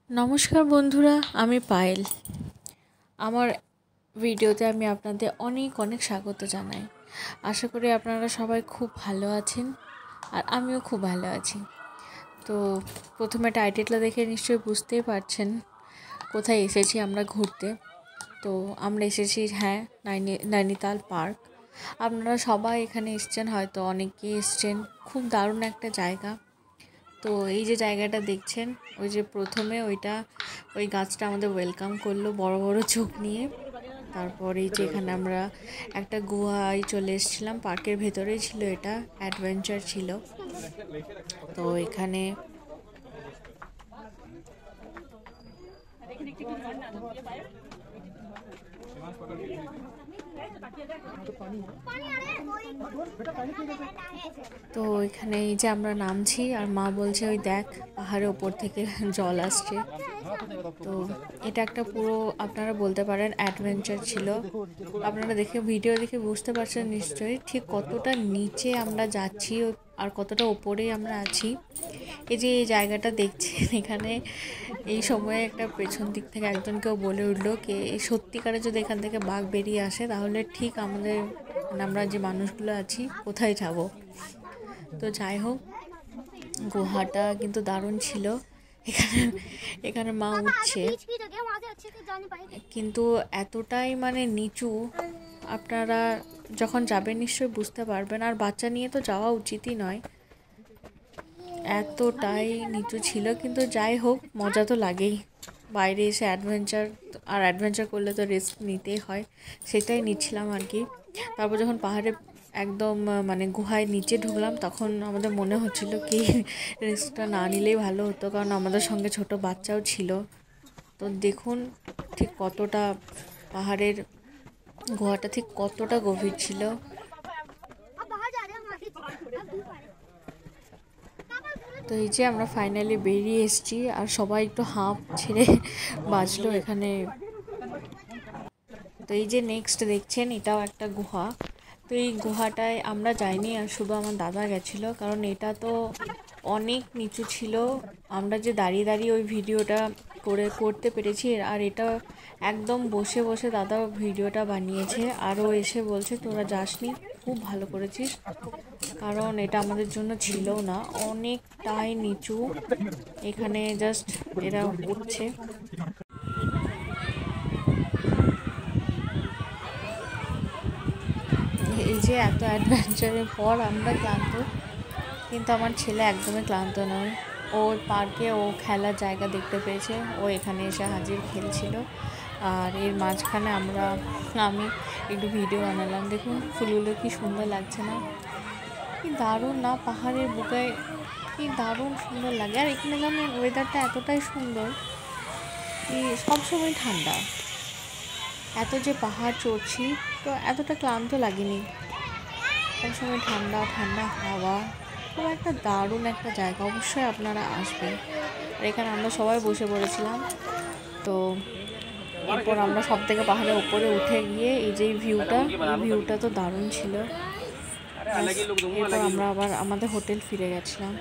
নমস্কার বন্ধুরা, আমি পায়েল। আমার ভিডিওতে আমি আপনাদের অনেক অনেক স্বাগত জানাই। আশা করি আপনারা সবাই খুব ভালো আছেন আর আমিও খুব ভালো আছি। তো প্রথমে টাইটেলটা দেখে নিশ্চয়ই বুঝতেই পারছেন কোথায় এসেছি আমরা ঘুরতে। তো আমরা এসেছি নৈনিতাল পার্ক। আপনারা সবাই এখানে এসছেন, হয়তো অনেকেই এসছেন। খুব দারুণ একটা জায়গা। তো এই যে জায়গাটা দেখছেন, ওই যে প্রথমে ওই গাছটা আমাদের ওয়েলকাম করলো বড় বড় চোখ নিয়ে। তারপর এই যে এখানে আমরা একটা গুহায় চলে এসেছিলাম, পার্কের ভেতরেই ছিল, এটা অ্যাডভেঞ্চার ছিল। তো এখানে তো এখানে এই যে আমরা নামছি আর মা বলছে ওই দেখ পাহাড়ের ওপর থেকে জল আসছে। তো এটা একটা পুরো আপনারা বলতে পারেন অ্যাডভেঞ্চার ছিল। আপনারা ভিডিও দেখে বুঝতে পারছেন নিশ্চয়ই ঠিক কতটা নিচে আমরা যাচ্ছি আর কতটা ওপরে আমরা আছি। এই যে এই জায়গাটা দেখছেন, এখানে এই সময়ে একটা পেছন দিক থেকে একজন কেউ বলে উঠলো কি সত্যিকারে যদি এখান থেকে বাঘ বেরিয়ে আসে তাহলে ঠিক আমরা যে মানুষগুলো আছি কোথায় যাব। তো যাই হোক, গুহাটা কিন্তু দারুণ ছিল। এখানে এখানে মা উঠছে, কিন্তু এতটাই নিচু, আপনারা যখন যাবেন নিশ্চয়ই বুঝতে পারবেন। আর বাচ্চা নিয়ে তো যাওয়া উচিতই নয়, এতটাই নিচু ছিল। কিন্তু যাই হোক, মজা তো লাগেই বাইরে এসে অ্যাডভেঞ্চার করলে তো রিস্ক নিতেই হয়, সেটাই নিচ্ছিলাম আর কি। তারপর যখন পাহাড়ে একদম গুহায় নিচে ঢুকলাম, তখন আমাদের মনে হচ্ছিল কি রিস্কটা না নিলেই ভালো হতো, কারণ আমাদের সঙ্গে ছোট বাচ্চাও ছিল। তো দেখুন ঠিক কতটা পাহাড়ের গুহাটা ঠিক কতটা গভীর ছিল। তো এই যে আমরা ফাইনালি বেরিয়ে এসেছি আর সবাই একটু হাঁপ ছেড়ে বাঁচলো এখানে। তো এই যে নেক্সট দেখছেন, এটাও একটা গুহা। তো এই গুহাটায় আমরা যাইনি, আর শুধু আমার দাদা গেছিলো, কারণ এটা তো অনেক নিচু ছিল। আমরা যে দাঁড়িয়ে দাঁড়িয়ে ওই ভিডিওটা করতে পেরেছি, আর এটা একদম বসে বসে দাদা ভিডিওটা বানিয়েছে। আরও এসে বলছে তোরা যাসনি, খুব ভালো করেছিস, কারণ এটা আমাদের জন্য ছিল না, অনেকটাই নিচু। এখানে জাস্ট এরা উঠছে। এই যে এত অ্যাডভেঞ্চারের পর আমরা ক্লান্ত, কিন্তু আমার ছেলে একদমই ক্লান্ত নয়। ওর পার্কে ও খেলার জায়গা দেখতে পেয়েছে, ও এখানে এসে হাজির খেলছিল। আর এর মাঝখানে আমি একটু ভিডিও বানালাম। দেখুন ফুলগুলো কি সুন্দর লাগছে না? কি দারুণ না, পাহাড়ের বুকায় কি দারুণ সুন্দর লাগে। আর এখানে যেমন ওয়েদারটা এতটাই সুন্দর, কি সবসময় ঠান্ডা। এত যে পাহাড় চড়ছি তো এতটা ক্লান্ত লাগেনি, সবসময় ঠান্ডা ঠান্ডা হাওয়া। খুব একটা দারুণ একটা জায়গা, অবশ্যই আপনারা আসবেন। আর এখানে আমরা সবাই বসে পড়েছিলাম। তো এরপর আমরা সব থেকে পাহাড়ের উপরে উঠে গিয়ে এই যে ভিউটা তো দারুণ ছিল। এরপর আমরা আবার আমাদের হোটেল ফিরে গেছিলাম।